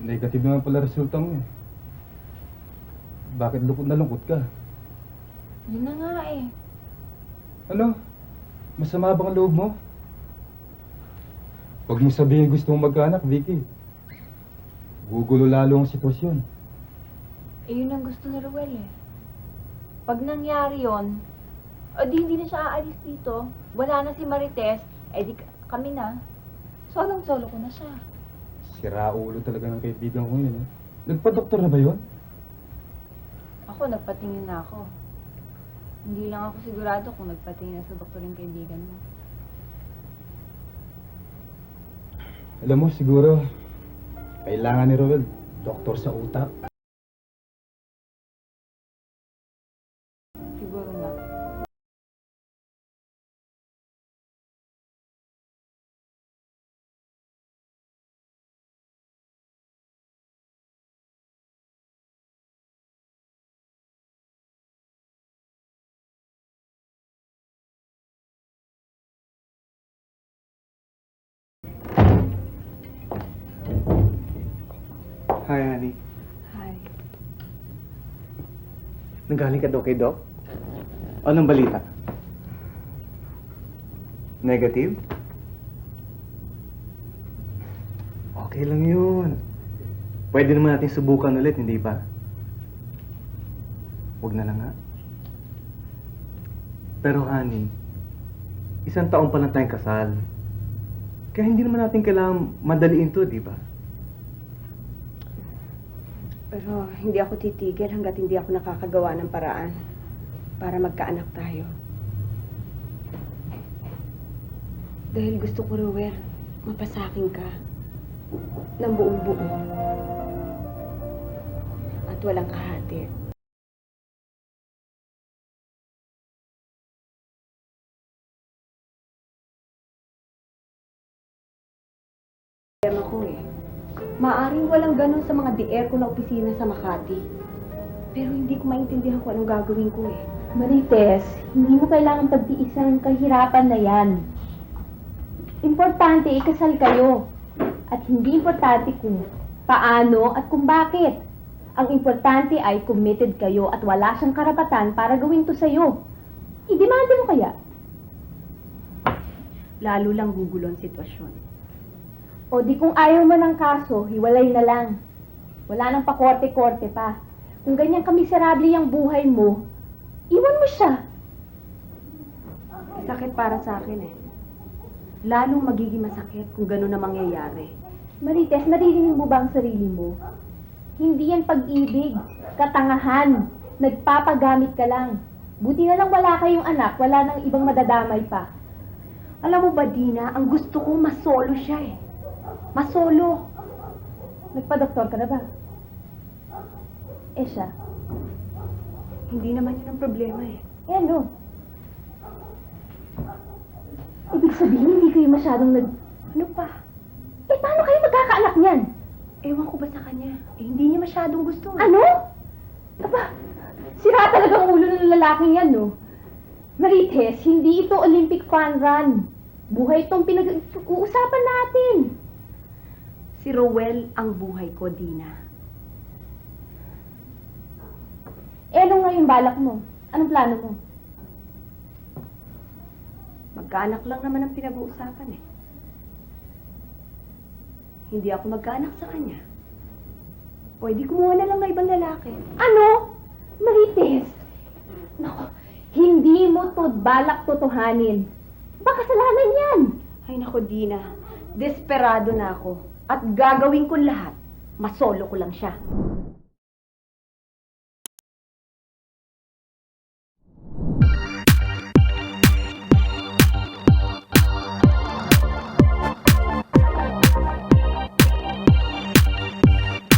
Negative naman pala resulta mo eh. Bakit lungkot na lungkot ka? Yun na nga eh. Ano? Masama bang ang loob mo? Huwag mo sabihin gusto mong magkaanak, Vicky. Gugulo lalo ang sitwasyon. Eh yun ang gusto ni Ruel eh. Pag nangyari yon, o di hindi na siya aalis dito. Wala na si Marites, eh di kami na. Solong-solo ko na siya. Sira ulo talaga ng kaibigan ko yun eh. Nagpa-doktor na ba yun? Ako, nagpatingin na ako. Hindi lang ako sigurado kung nagpatingin na sa doktor yung kaibigan mo. Alam mo, siguro, kailangan ni Roel, doktor sa utak. Siguro nga. Hi, honey. Hi. Nanggaling ka daw kay Doc? Anong balita? Negative? Okay lang yun. Pwede naman natin subukan ulit, hindi ba? Huwag na lang nga. Pero honey, 1 taon pa lang tayong kasal. Kaya hindi naman natin kailangan madaliin to, di ba? Pero hindi ako titigil hanggat hindi ako nakakagawa ng paraan para magkaanak tayo. Dahil gusto ko, Ruel, mapasakin ka ng buong buo at walang kahati. Problema ko eh. Maaring walang ganun sa mga DR ko na opisina sa Makati. Pero hindi ko maintindihan kung anong gagawin ko eh. Marites, hindi mo kailangan pagtiisan ng kahirapan na yan. Importante, ikasal kayo. At hindi importante kung paano at kung bakit. Ang importante ay committed kayo at wala siyang karapatan para gawin to sa'yo. I-demanda mo kaya? Lalo lang gugulo ang sitwasyon. O di kung ayaw mo ng kaso, hiwalay na lang. Wala nang pakorte-korte pa. Kung ganyan kamiserable yung buhay mo, iwan mo siya. Sakit para sa akin eh. Lalong magiging masakit kung gano'n na mangyayari. Marites, naririnig mo ba ang sarili mo? Hindi yan pag-ibig, katangahan. Nagpapagamit ka lang. Buti na lang wala kayong anak, wala nang ibang madadamay pa. Alam mo ba, Dina, ang gusto ko masolo siya eh. Masolo. Nagpa-doktor ka na ba? Eh siya? Hindi naman yun ang problema eh. Eh ano? Ibig sabihin, hindi kayo masyadong Ano pa? Eh, paano kayo magkakaanak niyan? Ewan ko ba sa kanya? Eh, hindi niya masyadong gusto eh. Ano? Aba, sira talaga ang ulo ng lalaking yan, no? Marites, hindi ito Olympic fun run. Buhay itong pinag-uusapan natin. Si Ruel ang buhay ko, Dina. Eh, ano nga yung balak mo? Anong plano mo? Magkaanak lang naman ang pinag-uusapan eh. Hindi ako magkaanak sa kanya. Pwede kumuha na lang ng ibang lalaki. Ano? Marites! Naku, hindi mo to balak totohanin. Baka kasalanan yan. Ay nako, Dina. Desperado na ako. At gagawin ko lahat. Masolo ko lang siya.